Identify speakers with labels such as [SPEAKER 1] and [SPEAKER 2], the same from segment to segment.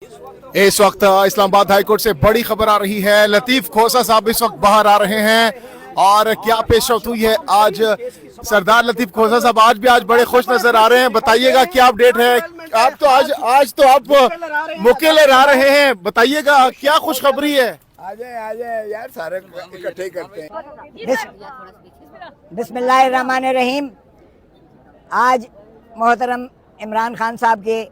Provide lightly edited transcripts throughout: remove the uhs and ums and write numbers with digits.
[SPEAKER 1] इस वक्त Islamabad high court से बड़ी खबर आ रही है। लतीफ खोसा साहब इस वक्त बाहर आ रहे हैं और क्या पेशरफ्त हुई है आज। सरदार लतीफ खोसा साहब आज बड़े खुश नजर आ रहे हैं, बताइएगा क्या अपडेट है। आप तो आज तो आप मौके लहरा रहे हैं, बताइएगा क्या खुशखबरी है।
[SPEAKER 2] आजे यार, सारे इकट्ठे करते हैं।
[SPEAKER 3] बिस्मिल्लाहिर्रहमानिर्रहीम। आज मोहतरम इमरान खान साहब के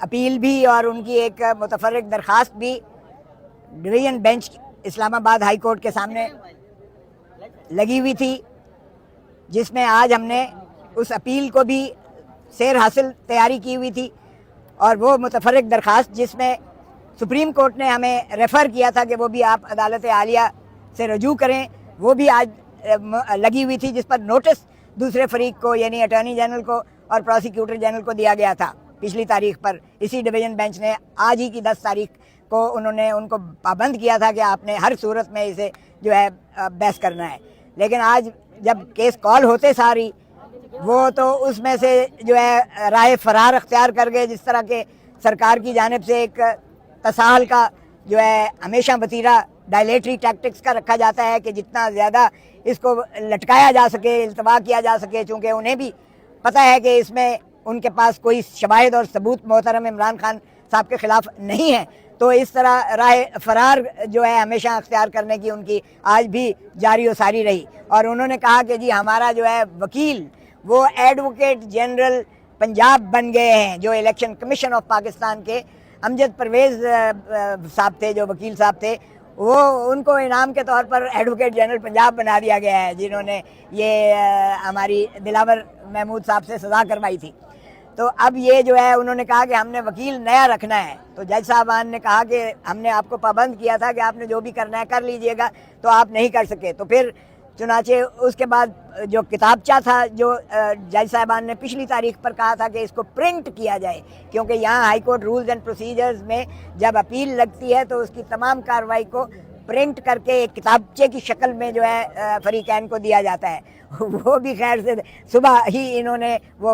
[SPEAKER 3] अपील भी और उनकी एक मुतफर्रिक दरख्वास्त भी division bench Islamabad high court के सामने लगी हुई थी, जिसमें आज हमने उस अपील को भी सैर हासिल तैयारी की हुई थी। और वो मुतफर्रिक दरख्वास्त जिसमें सुप्रीम कोर्ट ने हमें रेफ़र किया था कि वो भी आप अदालत आलिया से रजू करें, वो भी आज लगी हुई थी, जिस पर नोटिस दूसरे फरीक को यानी अटॉर्नी जनरल को और प्रोसिक्यूटर जनरल को दिया गया था पिछली तारीख पर। इसी डिवीज़न बेंच ने आज ही की 10 तारीख को उन्होंने उनको पाबंद किया था कि आपने हर सूरत में इसे जो है बहस करना है। लेकिन आज जब केस कॉल होते सारी वो तो उसमें से जो है राय फरार अख्तियार कर गए, जिस तरह के सरकार की जानिब से एक तसाहल का जो है हमेशा वतीरा डायलेटरी टैक्टिक्स का रखा जाता है कि जितना ज़्यादा इसको लटकाया जा सके, इल्तवा किया जा सके, चूँकि उन्हें भी पता है कि इसमें उनके पास कोई शवाहिद और सबूत मोहतरम इमरान खान साहब के ख़िलाफ़ नहीं है। तो इस तरह राय फरार जो है हमेशा अख्तियार करने की उनकी आज भी जारी व सारी रही। और उन्होंने कहा कि जी हमारा जो है वकील वो एडवोकेट जनरल पंजाब बन गए हैं, जो इलेक्शन कमीशन ऑफ पाकिस्तान के अमजद परवेज़ साहब थे, जो वकील साहब थे, वो उनको इनाम के तौर पर एडवोकेट जनरल पंजाब बना दिया गया है, जिन्होंने ये हमारी दिलावर महमूद साहब से सज़ा करवाई थी। तो अब ये जो है उन्होंने कहा कि हमने वकील नया रखना है। तो जज साहबान ने कहा कि हमने आपको पाबंद किया था कि आपने जो भी करना है कर लीजिएगा, तो आप नहीं कर सके। तो फिर चुनाचे उसके बाद जो किताबचा था जो जज साहबान ने पिछली तारीख पर कहा था कि इसको प्रिंट किया जाए, क्योंकि यहाँ high court rules and procedures में जब अपील लगती है तो उसकी तमाम कार्रवाई को प्रिंट करके एक किताबचे की शक्ल में जो है फरीकैन को दिया जाता है। वो भी खैर से सुबह ही इन्होंने वो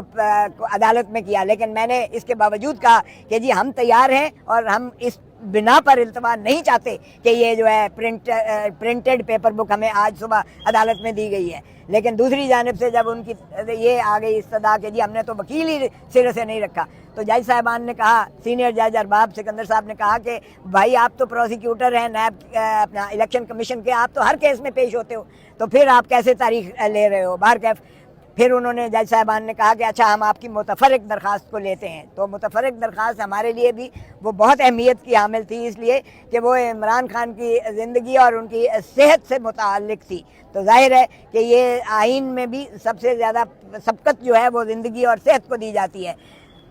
[SPEAKER 3] अदालत में किया। लेकिन मैंने इसके बावजूद कहा कि जी हम तैयार हैं और हम इस बिना पर इल्तवा नहीं चाहते कि ये जो है प्रिंटेड पेपर बुक हमें आज सुबह अदालत में दी गई है। लेकिन दूसरी जानिब से जब उनकी ये आ गई इस्तदा कि जी हमने तो वकील ही सिरे से नहीं रखा, तो जज साहबान ने कहा, सीनियर जज अरबाब सिकंदर साहब ने कहा कि भाई आप तो प्रोसिक्यूटर हैं नैब अपना इलेक्शन कमीशन के, आप तो हर केस में पेश होते हो, तो फिर आप कैसे तारीख ले रहे हो बाहर कैफ। फिर उन्होंने जज साहबान ने कहा कि अच्छा हम आपकी मुतफर्रिक दरख्वास्त को लेते हैं। तो मुतफर्रिक दरख्वास्त हमारे लिए भी वो बहुत अहमियत की हामिल थी, इसलिए कि वो इमरान खान की ज़िंदगी और उनकी सेहत से मुताल्लिक़ थी। तो जाहिर है कि ये आइन में भी सबसे ज़्यादा सबकत जो है वो ज़िंदगी और सेहत को दी जाती है,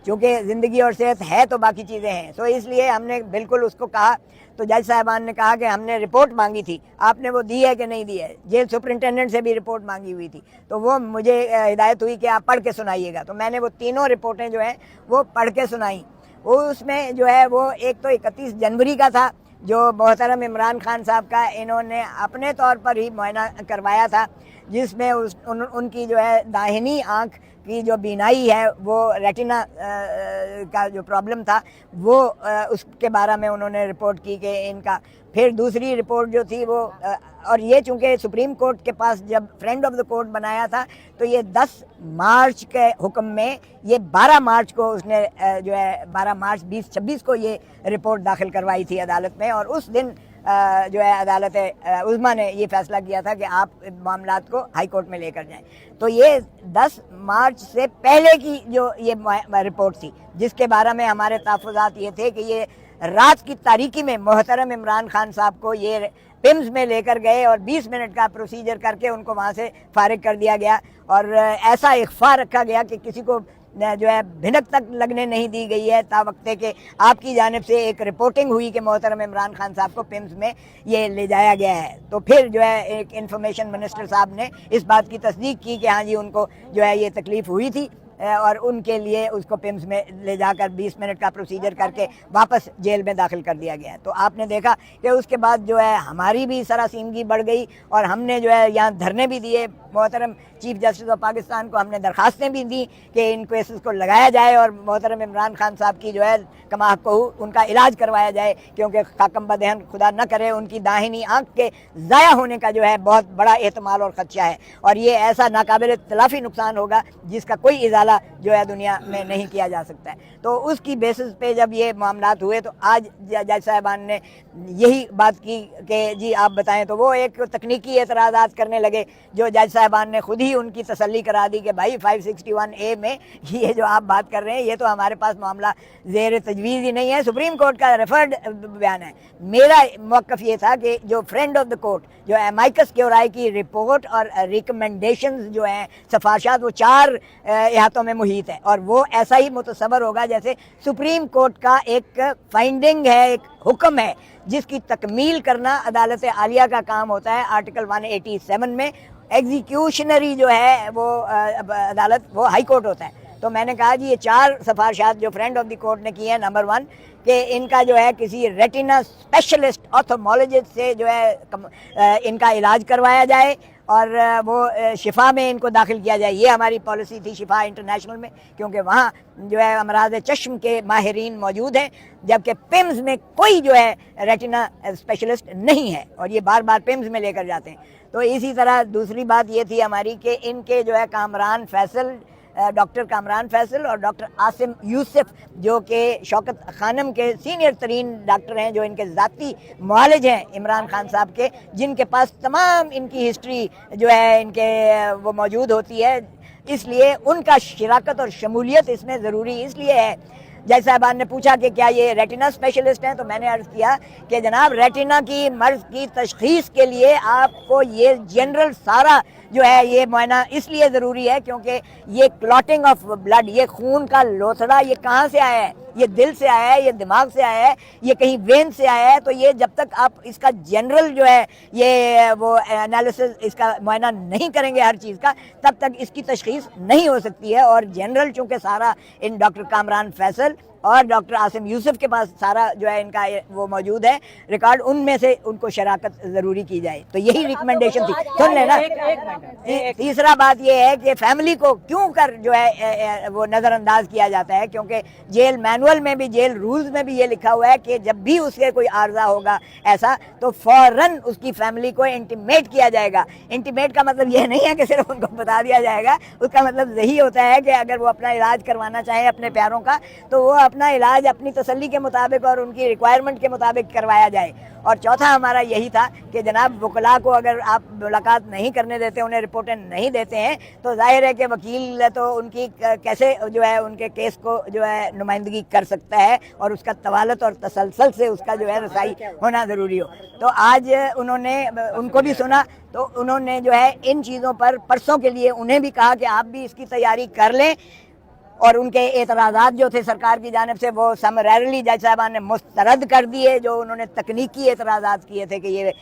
[SPEAKER 3] क्योंकि ज़िंदगी और सेहत है तो बाकी चीज़ें हैं। तो इसलिए हमने बिल्कुल उसको कहा। तो जज साहबान ने कहा कि हमने रिपोर्ट मांगी थी, आपने वो दी है कि नहीं दी है। जेल सुपरिटेंडेंट से भी रिपोर्ट मांगी हुई थी, तो वो मुझे हिदायत हुई कि आप पढ़ के सुनाइएगा। तो मैंने वो तीनों रिपोर्टें जो हैं वो पढ़ के सुनाई। वो उसमें जो है वो एक तो 31 जनवरी का था, जो मोहतरम इमरान खान साहब का इन्होंने अपने तौर पर ही मुआयना करवाया था, जिसमें उनकी जो है दाहिनी आँख की जो बीनाई है वो रेटिना का जो प्रॉब्लम था वो उसके बारे में उन्होंने रिपोर्ट की कि इनका। फिर दूसरी रिपोर्ट जो थी वो और ये चूँकि सुप्रीम कोर्ट के पास जब फ्रेंड ऑफ द कोर्ट बनाया था, तो ये 10 मार्च के हुक्म में ये 12 मार्च को उसने जो है 12 मार्च 2026 को ये रिपोर्ट दाखिल करवाई थी अदालत में। और उस दिन जो है अदालत उज़्मा ने ये फैसला किया था कि आप मामलात को हाई कोर्ट में लेकर जाएं। तो ये 10 मार्च से पहले की जो ये रिपोर्ट थी, जिसके बारे में हमारे तहफ़्फ़ुज़ात ये थे कि ये रात की तारीकी में मोहतरम इमरान खान साहब को ये पिम्स में लेकर गए और 20 मिनट का प्रोसीजर करके उनको वहाँ से फारिग कर दिया गया। और ऐसा इख्फा रखा गया कि किसी को जो है भिनक तक लगने नहीं दी गई है, तावक्ते के आपकी जानिब से एक रिपोर्टिंग हुई कि मोहतरम इमरान खान साहब को पिम्स में ये ले जाया गया है। तो फिर जो है एक इंफॉर्मेशन मिनिस्टर साहब ने इस बात की तस्दीक की कि हाँ जी उनको जो है ये तकलीफ़ हुई थी और उनके लिए उसको पिम्स में ले जाकर 20 मिनट का प्रोसीजर करके वापस जेल में दाखिल कर दिया गया। तो आपने देखा कि उसके बाद जो है हमारी भी सरासीमगी बढ़ गई और हमने जो है यहाँ धरने भी दिए। मोहतरम चीफ जस्टिस ऑफ पाकिस्तान को हमने दरखास्तें भी दी कि इन केसेस को लगाया जाए और मोहतरम इमरान खान साहब की जो है कमा को उनका इलाज करवाया जाए, क्योंकि खाकम बदहन खुदा न करे उनकी दाहिनी आंख के ज़ाया होने का जो है बहुत बड़ा एहतमाल और ख़दशा है, और ये ऐसा नाकाबिल तलाफ़ी नुकसान होगा जिसका कोई इजाला जो है दुनिया में नहीं किया जा सकता है। तो उसकी बेसिस पे जब ये मामलात हुए तो आज जज साहिबान ने यही बात की कि जी आप बताएं, तो वो एक तकनीकी एतराज़ात करने लगे जो जज साहिबान ने खुद ही उनकी तसल्ली करा दी कि भाई 561A में ये जो आप बात कर रहे हैं ये तो हमारे पास मामला ज़ेर तजवीज़ ही नहीं है, सुप्रीम कोर्ट का रेफर्ड बयान है। मेरा मौक़िफ़ ये था कि जो फ्रेंड ऑफ द कोर्ट जो एमाइकस क्यूराई की रिपोर्ट और रिकमेंडेशंस जो हैं सफारशात वो 4 इहातों में मुहित है, और वो ऐसा ही मुतसबर होगा जैसे सुप्रीम कोर्ट का एक फाइंडिंग है, एक हुक्म है जिसकी तकमील करना अदालत आलिया का काम होता है। आर्टिकल 187 में एग्जीक्यूशनरी जो है वो अदालत वो हाई कोर्ट होता है। तो मैंने कहा जी ये 4 सिफारिशात जो फ्रेंड ऑफ द कोर्ट ने की है, नंबर 1 कि इनका जो है किसी रेटिना स्पेशलिस्ट ऑप्थेल्मोलॉजिस्ट से जो है इनका इलाज करवाया जाए और वो शिफा में इनको दाखिल किया जाए। ये हमारी पॉलिसी थी शिफा इंटरनेशनल में, क्योंकि वहाँ जो है अमराज चश्म के माहिरीन मौजूद हैं, जबकि पिम्स में कोई जो है रेटिना स्पेशलिस्ट नहीं है, और ये बार बार पिम्स में लेकर जाते हैं। तो इसी तरह दूसरी बात ये थी हमारी कि इनके जो है कामरान फैसल, डॉक्टर कामरान फैसल और डॉक्टर आसिम यूसुफ जो कि शौकत खानम के सीनियर तरीन डॉक्टर हैं, जो इनके ज़ाती मुआलिज हैं इमरान खान साहब के, जिनके पास तमाम इनकी हिस्ट्री जो है इनके वो मौजूद होती है, इसलिए उनका शिराकत और शमूलियत इसमें ज़रूरी इसलिए है। जज साहबान ने पूछा कि क्या ये रेटिना स्पेशलिस्ट हैं, तो मैंने अर्ज़ किया कि जनाब रेटिना की मर्ज़ की तशख़ीस के लिए आपको ये जनरल सारा जो है ये मुआयना इसलिए ज़रूरी है क्योंकि ये क्लॉटिंग ऑफ ब्लड, ये खून का लोथड़ा, ये कहाँ से आया है? ये दिल से आया है, ये दिमाग से आया है, ये कहीं वेन से आया है। तो ये जब तक आप इसका जनरल जो है ये वो एनालिसिस इसका मुआयना नहीं करेंगे हर चीज़ का, तब तक इसकी तशख़ीस नहीं हो सकती है। और जनरल चूँकि सारा इन डॉक्टर कामरान फैसल और डॉक्टर आसिम यूसुफ के पास सारा जो है इनका वो मौजूद है रिकॉर्ड, उनमें से उनको शराकत ज़रूरी की जाए। तो यही रिकमेंडेशन थी। सुन लेना, तीसरा बात ये है कि फैमिली को क्यों कर जो है वो नज़रअंदाज किया जाता है, क्योंकि जेल मैनुअल में भी, जेल रूल्स में भी ये लिखा हुआ है कि जब भी उसके कोई आर्जा होगा ऐसा तो फौरन उसकी फैमिली को इंटीमेट किया जाएगा। इंटीमेट का मतलब ये नहीं है कि सिर्फ उनको बता दिया जाएगा, उसका मतलब यही होता है कि अगर वो अपना इलाज करवाना चाहें अपने प्यारों का तो वो अपना इलाज अपनी तसल्ली के मुताबिक और उनकी रिक्वायरमेंट के मुताबिक करवाया जाए। और चौथा हमारा यही था कि जनाब वकला को अगर आप मुलाकात नहीं करने देते, उन्हें रिपोर्टें नहीं देते हैं, तो जाहिर है कि वकील तो उनकी कैसे जो है उनके केस को जो है नुमाइंदगी कर सकता है और उसका तवालत और तसलसल से उसका जो है रसाई होना ज़रूरी हो। तो आज उन्होंने उनको भी सुना, तो उन्होंने जो है इन चीज़ों पर परसों के लिए उन्हें भी कहा कि आप भी इसकी तैयारी कर लें, और उनके एतराज़ात जो थे सरकार की जानिब से वो समरेरली जज साहबान ने मुस्तरद कर दिए। जो उन्होंने तकनीकी एतराज़ात किए थे कि ये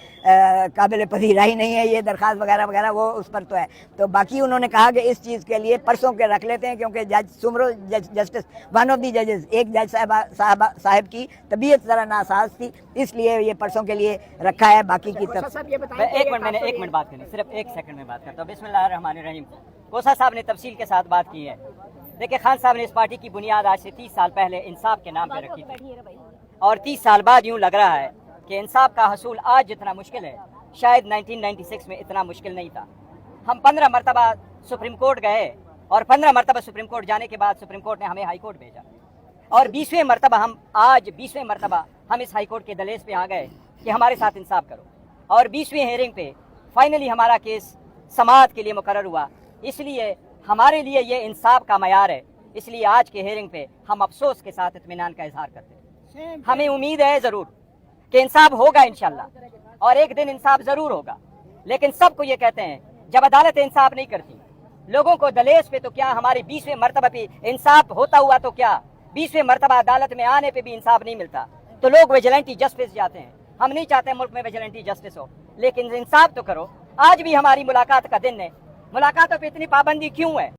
[SPEAKER 3] काबिल पजीराई नहीं है ये दरख्वास्त वगैरह वगैरह, वो उस पर तो है। तो बाकी उन्होंने कहा कि इस चीज़ के लिए परसों के रख लेते हैं, क्योंकि जज Soomro justice one of the जजेस, एक जज साहब की तबीयत ज़रा नासाज थी, इसलिए ये परसों के लिए रखा है। बाकी की तरफ
[SPEAKER 4] एक मिनट बात करनी, सिर्फ 1 सेकंड में बात करता हूँ। बिस्मिल्लाहिर्रहमानिर्रहीम। कोसा साहब ने तफसील के साथ बात की है। देखिए, खान साहब ने इस पार्टी की बुनियाद आज से 30 साल पहले इंसाफ के नाम पे रखी थी, और 30 साल बाद यूं लग रहा है कि इंसाफ का हसूल आज जितना मुश्किल है शायद 1996 में इतना मुश्किल नहीं था। हम 15 मरतबा सुप्रीम कोर्ट गए, और 15 मरतबा सुप्रीम कोर्ट जाने के बाद सुप्रीम कोर्ट ने हमें हाई कोर्ट भेजा, और 20वें मरतबा हम इस हाई कोर्ट के दहलीज पे आ गए कि हमारे साथ इंसाफ करो। और 20वीं हियरिंग पे फाइनली हमारा केस समाअत के लिए मुकर्रर हुआ। इसलिए हमारे लिए ये इंसाफ का मयार है। इसलिए आज के हियरिंग पे हम अफसोस के साथ इत्मीनान का इजहार करते हैं। हमें उम्मीद है ज़रूर कि इंसाफ होगा इंशाल्लाह, और एक दिन इंसाफ ज़रूर होगा। लेकिन सबको ये कहते हैं जब अदालत इंसाफ नहीं करती, लोगों को दलेस पे तो क्या, हमारी 20वें मरतबा पे इंसाफ होता हुआ तो क्या, 20वें मरतबा अदालत में आने पे भी इंसाफ नहीं मिलता, तो लोग विजिलेंटी जस्टिस जाते हैं। हम नहीं चाहते मुल्क में विजिलेंटी जस्टिस हो, लेकिन इंसाफ तो करो। आज भी हमारी मुलाकात का दिन है, मुलाकातों पे इतनी पाबंदी क्यों है?